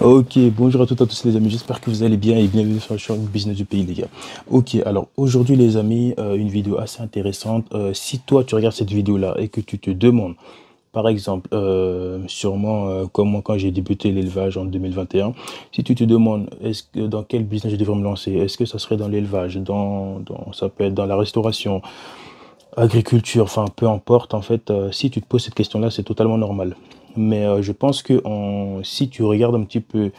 Ok, bonjour à toutes et à tous les amis, j'espère que vous allez bien et bienvenue sur le show Business du pays les gars. Ok, alors aujourd'hui les amis, une vidéo assez intéressante. Si toi tu regardes cette vidéo-là et que tu te demandes, par exemple, sûrement comme moi quand j'ai débuté l'élevage en 2021, si tu te demandes est-ce que dans quel business je devrais me lancer, est-ce que ça serait dans l'élevage, ça peut être dans la restauration, agriculture, enfin peu importe en fait, si tu te poses cette question-là, c'est totalement normal. Mais je pense que si tu regardes un petit peu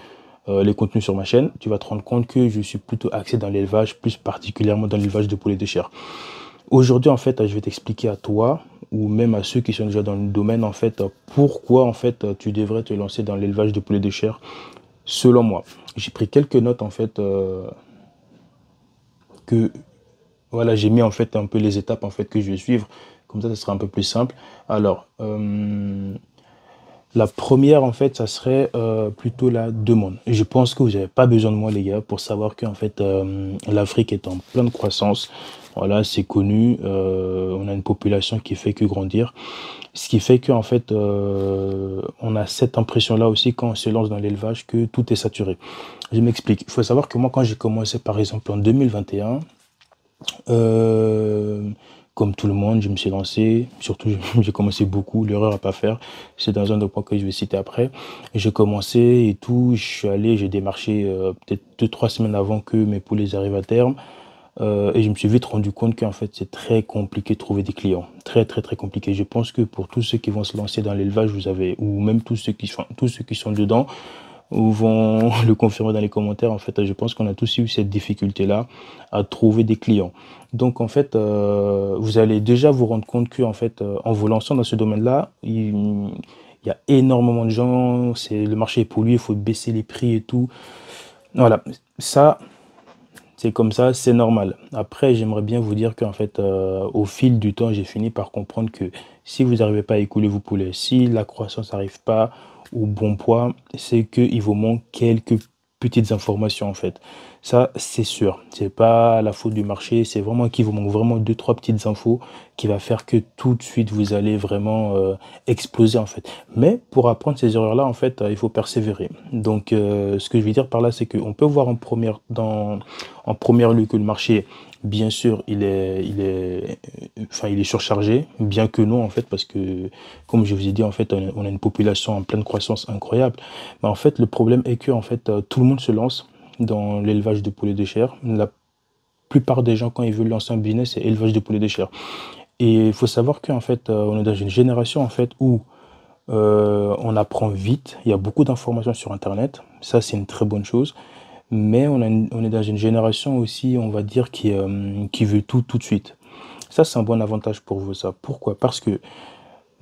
les contenus sur ma chaîne, tu vas te rendre compte que je suis plutôt axé dans l'élevage, plus particulièrement dans l'élevage de poulets de chair. Aujourd'hui, en fait, je vais t'expliquer à toi ou même à ceux qui sont déjà dans le domaine, en fait, pourquoi en fait tu devrais te lancer dans l'élevage de poulets de chair, selon moi. J'ai pris quelques notes en fait que voilà, j'ai mis en fait un peu les étapes en fait que je vais suivre. Comme ça sera un peu plus simple. Alors, la première, en fait, ça serait plutôt la demande. Et je pense que vous n'avez pas besoin de moi, les gars, pour savoir que en fait, l'Afrique est en pleine croissance. Voilà, c'est connu. On a une population qui fait que grandir. Ce qui fait qu'en fait, on a cette impression-là aussi quand on se lance dans l'élevage que tout est saturé. Je m'explique. Il faut savoir que moi, quand j'ai commencé, par exemple, en 2021, euh, comme tout le monde, je me suis lancé, surtout j'ai commencé beaucoup, l'erreur à pas faire, c'est dans un des points que je vais citer après. J'ai commencé et tout, je suis allé, j'ai démarché peut-être 2, 3 semaines avant que mes poulets arrivent à terme. Et je me suis vite rendu compte qu'en fait c'est très compliqué de trouver des clients. Très très très compliqué. Je pense que pour tous ceux qui vont se lancer dans l'élevage, vous avez, ou même tous ceux qui sont dedans, ou vont le confirmer dans les commentaires. En fait, je pense qu'on a tous eu cette difficulté-là à trouver des clients. Donc, en fait, vous allez déjà vous rendre compte que, en fait, en vous lançant dans ce domaine-là, il y a énormément de gens, le marché est pollué, il faut baisser les prix et tout. Voilà, ça, c'est comme ça, c'est normal. Après, j'aimerais bien vous dire qu'en fait, au fil du temps, j'ai fini par comprendre que si vous n'arrivez pas à écouler vos poulets, si la croissance n'arrive pas au bon poids, c'est qu'il vous manque quelques petites informations en fait. Ça, c'est sûr. C'est pas la faute du marché, c'est vraiment qu'il vous manque vraiment 2, 3 petites infos qui va faire que tout de suite vous allez vraiment exploser en fait. Mais pour apprendre ces erreurs-là, en fait, il faut persévérer. Donc, ce que je veux dire par là, c'est qu'on peut voir en première lieu que le marché, bien sûr, enfin, il est surchargé, bien que non, en fait, parce que, comme je vous ai dit, en fait, on a une population en pleine croissance incroyable. Mais en fait, le problème est que, en fait, tout le monde se lance dans l'élevage de poulets de chair. La plupart des gens, quand ils veulent lancer un business, c'est élevage de poulets de chair. Et il faut savoir qu'en fait, on est dans une génération, en fait, où on apprend vite. Il y a beaucoup d'informations sur Internet. Ça, c'est une très bonne chose. Mais on est dans une génération aussi, on va dire, qui veut tout tout de suite. Ça, c'est un bon avantage pour vous, ça. Pourquoi? Parce que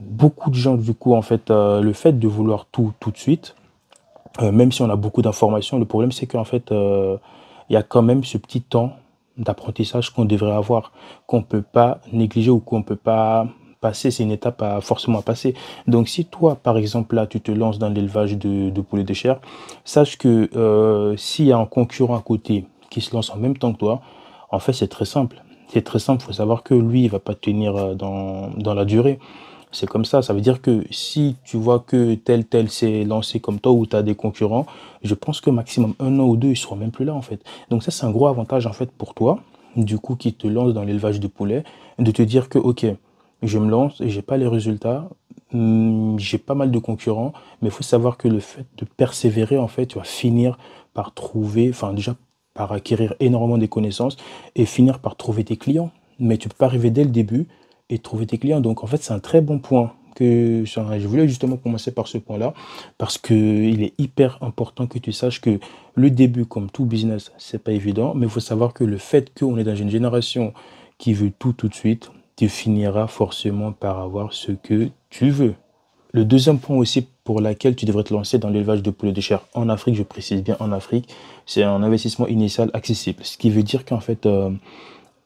beaucoup de gens, du coup, en fait, le fait de vouloir tout tout de suite, même si on a beaucoup d'informations, le problème, c'est qu'en fait, il y a quand même ce petit temps d'apprentissage qu'on devrait avoir, qu'on ne peut pas négliger ou qu'on ne peut pas passer. C'est une étape forcément à passer. Donc, si toi, par exemple, là, tu te lances dans l'élevage de poulets de chair, sache que s'il y a un concurrent à côté qui se lance en même temps que toi, en fait, c'est très simple. C'est très simple. Il faut savoir que lui, il va pas tenir dans la durée. C'est comme ça veut dire que si tu vois que tel s'est lancé comme toi ou tu as des concurrents, je pense que maximum 1 an ou 2, ils seront même plus là en fait. Donc ça, c'est un gros avantage en fait pour toi, du coup, qui te lance dans l'élevage de poulets, de te dire que ok, je me lance et j'ai pas les résultats, j'ai pas mal de concurrents, mais il faut savoir que le fait de persévérer en fait, tu vas finir par trouver, enfin déjà par acquérir énormément de connaissances et finir par trouver tes clients. Mais tu peux pas arriver dès le début et trouver tes clients. Donc, en fait, c'est un très bon point que je voulais justement commencer par ce point-là parce que il est hyper important que tu saches que le début, comme tout business, c'est pas évident, mais il faut savoir que le fait qu'on est dans une génération qui veut tout tout de suite, tu finiras forcément par avoir ce que tu veux. Le deuxième point aussi pour lequel tu devrais te lancer dans l'élevage de poulets de chair en Afrique, je précise bien en Afrique, c'est un investissement initial accessible. Ce qui veut dire qu'en fait,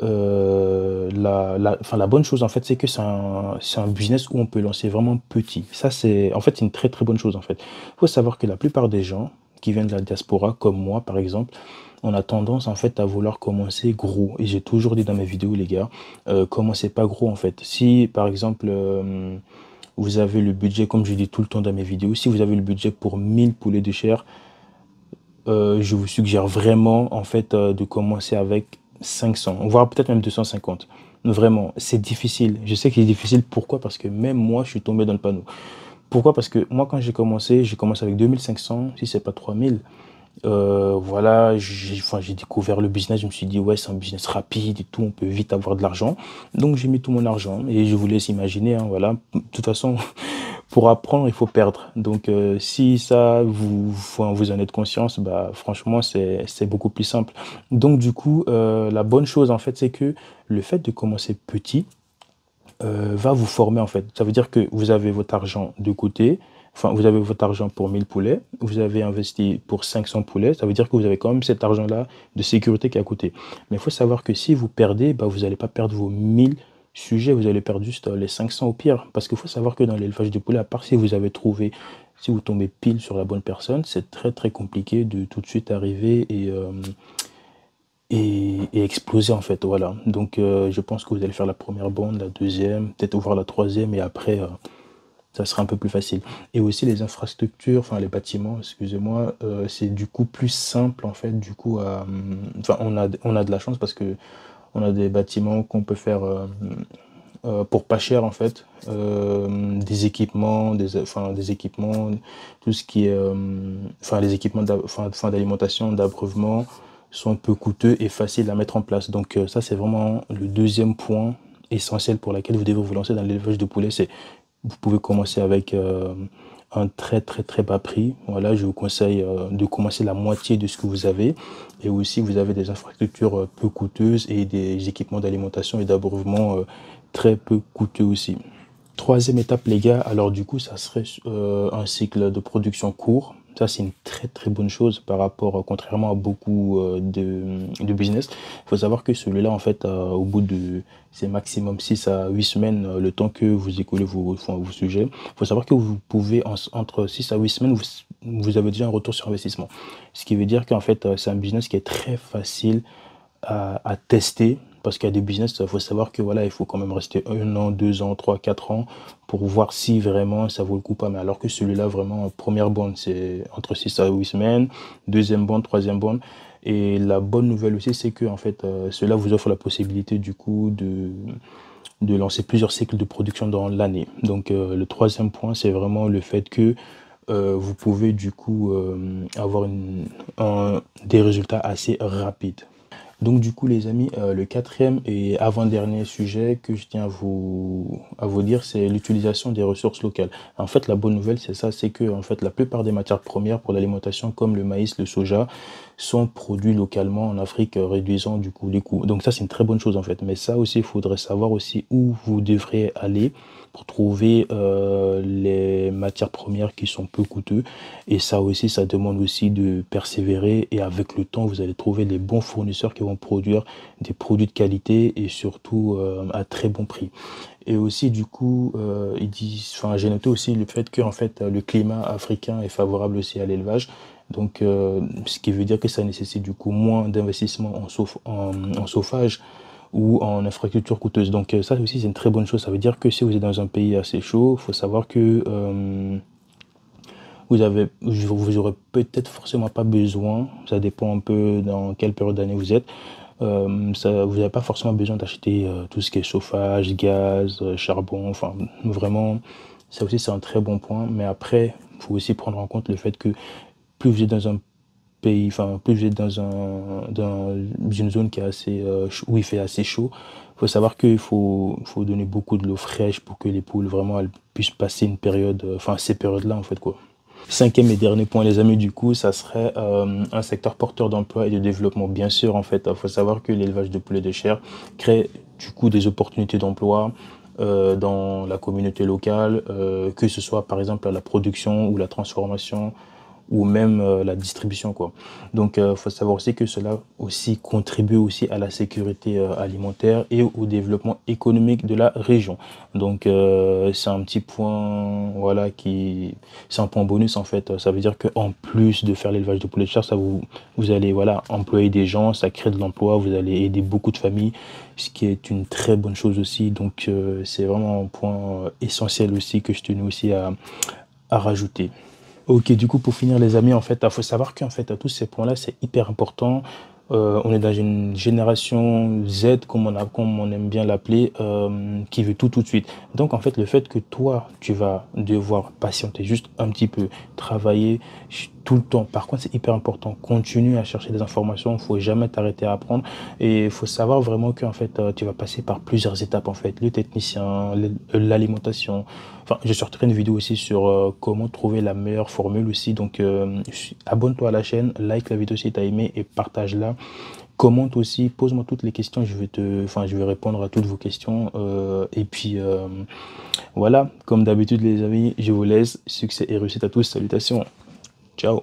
enfin, la bonne chose, en fait, c'est que c'est un business où on peut lancer vraiment petit. Ça, en fait, c'est une très, très bonne chose, en fait. Il faut savoir que la plupart des gens qui viennent de la diaspora, comme moi, par exemple, on a tendance, en fait, à vouloir commencer gros. Et j'ai toujours dit dans mes vidéos, les gars, commencez pas gros, en fait. Si, par exemple, vous avez le budget, comme je dis tout le temps dans mes vidéos, si vous avez le budget pour 1000 poulets de chair, je vous suggère vraiment en fait de commencer avec 500, voire peut-être même 250. Vraiment, c'est difficile. Je sais que c'est difficile. Pourquoi? Parce que même moi, je suis tombé dans le panneau. Pourquoi? Parce que moi, quand j'ai commencé avec 2500, si c'est pas 3000. Voilà, enfin, j'ai découvert le business, je me suis dit, ouais, c'est un business rapide et tout, on peut vite avoir de l'argent. Donc, j'ai mis tout mon argent et je vous laisse imaginer, hein, voilà. De toute façon, pour apprendre, il faut perdre. Donc, si ça, enfin, vous en êtes conscience, bah, franchement, c'est beaucoup plus simple. Donc, du coup, la bonne chose, en fait, c'est que le fait de commencer petit, va vous former en fait. Ça veut dire que vous avez votre argent de côté, enfin vous avez votre argent pour 1000 poulets, vous avez investi pour 500 poulets, ça veut dire que vous avez quand même cet argent-là de sécurité qui est à côté. Mais il faut savoir que si vous perdez, bah, vous n'allez pas perdre vos 1000 sujets, vous allez perdre juste les 500 au pire. Parce qu'il faut savoir que dans l'élevage de poulets, à part si vous avez trouvé, si vous tombez pile sur la bonne personne, c'est très très compliqué de tout de suite arriver et exploser en fait, voilà. Donc je pense que vous allez faire la première bande, la deuxième, peut-être ouvrir la troisième et après ça sera un peu plus facile. Et aussi les infrastructures, enfin les bâtiments, excusez-moi, c'est du coup plus simple en fait, du coup, enfin on a de la chance parce que on a des bâtiments qu'on peut faire pour pas cher en fait, des équipements, enfin des équipements, tout ce qui est, enfin les équipements enfin, d'alimentation, d'abreuvement sont peu coûteux et faciles à mettre en place. Donc ça c'est vraiment le deuxième point essentiel pour lequel vous devez vous lancer dans l'élevage de poulet, c'est vous pouvez commencer avec un très très très bas prix. Voilà, je vous conseille de commencer la moitié de ce que vous avez. Et aussi, vous avez des infrastructures peu coûteuses et des équipements d'alimentation et d'abreuvement très peu coûteux aussi. Troisième étape, les gars, alors du coup, ça serait un cycle de production court. Ça, c'est une très très bonne chose par rapport, contrairement à beaucoup de business. Il faut savoir que celui-là, en fait, au bout de, c'est maximum 6 à 8 semaines, le temps que vous écoulez enfin, vos sujets. Il faut savoir que vous pouvez, entre 6 à 8 semaines, vous avez déjà un retour sur investissement. Ce qui veut dire qu'en fait, c'est un business qui est très facile à tester parce qu'il y a des business, il faut savoir que voilà, il faut quand même rester 1 an, 2 ans, 3, 4 ans pour voir si vraiment ça vaut le coup pas. Mais alors que celui-là, vraiment, première bande, c'est entre 6 à 8 semaines, deuxième bande, troisième bande. Et la bonne nouvelle aussi, c'est que en fait, cela vous offre la possibilité du coup de lancer plusieurs cycles de production dans l'année. Donc le troisième point, c'est vraiment le fait que vous pouvez du coup avoir des résultats assez rapides. Donc du coup les amis, le quatrième et avant-dernier sujet que je tiens à vous dire, c'est l'utilisation des ressources locales. En fait, la bonne nouvelle, c'est ça, c'est que en fait, la plupart des matières premières pour l'alimentation, comme le maïs, le soja, sont produits localement en Afrique, réduisant du coup les coûts. Donc ça, c'est une très bonne chose en fait. Mais ça aussi, il faudrait savoir aussi où vous devrez aller pour trouver les matières premières qui sont peu coûteuses. Et ça aussi, ça demande aussi de persévérer et avec le temps, vous allez trouver les bons fournisseurs qui vont produire des produits de qualité et surtout à très bon prix. Et aussi, du coup, enfin, j'ai noté aussi le fait que en fait, le climat africain est favorable aussi à l'élevage. Donc, ce qui veut dire que ça nécessite du coup moins d'investissement en chauffage ou en infrastructure coûteuse. Donc, ça aussi, c'est une très bonne chose. Ça veut dire que si vous êtes dans un pays assez chaud, il faut savoir que vous aurez peut-être forcément pas besoin, ça dépend un peu dans quelle période d'année vous êtes, vous n'avez pas forcément besoin d'acheter tout ce qui est chauffage, gaz, charbon, enfin vraiment, ça aussi c'est un très bon point, mais après, il faut aussi prendre en compte le fait que plus vous êtes dans un pays, enfin plus vous êtes dans une zone qui est assez, où il fait assez chaud, il faut savoir qu'il faut donner beaucoup de l'eau fraîche pour que les poules vraiment elles puissent passer une période, enfin ces périodes-là en fait quoi. Cinquième et dernier point, les amis, du coup, ça serait un secteur porteur d'emploi et de développement. Bien sûr, en fait, il faut savoir que l'élevage de poulet de chair crée du coup des opportunités d'emploi dans la communauté locale, que ce soit par exemple la production ou la transformation ou même la distribution quoi. Donc faut savoir aussi que cela aussi contribue aussi à la sécurité alimentaire et au développement économique de la région. Donc c'est un petit point voilà qui c'est un point bonus en fait. Ça veut dire que en plus de faire l'élevage de poulet de chair, ça vous allez voilà employer des gens, ça crée de l'emploi, vous allez aider beaucoup de familles, ce qui est une très bonne chose aussi. Donc c'est vraiment un point essentiel aussi que je tenais aussi à rajouter. Ok, du coup, pour finir, les amis, en fait, il faut savoir qu'en fait, à tous ces points-là, c'est hyper important. On est dans une génération Z, comme on aime bien l'appeler, qui veut tout de suite. Donc, en fait, le fait que toi, tu vas devoir patienter juste un petit peu, travailler tout le temps. Par contre, c'est hyper important. Continue à chercher des informations. Il faut jamais t'arrêter à apprendre. Et il faut savoir vraiment qu'en fait, tu vas passer par plusieurs étapes, en fait. Le technicien, l'alimentation. Enfin, je sortirai une vidéo aussi sur comment trouver la meilleure formule aussi. Donc, abonne-toi à la chaîne, like la vidéo si tu as aimé et partage-la. Commente aussi, pose-moi toutes les questions, enfin, je vais répondre à toutes vos questions. Et puis, voilà, comme d'habitude, les amis, je vous laisse. Succès et réussite à tous. Salutations. Ciao.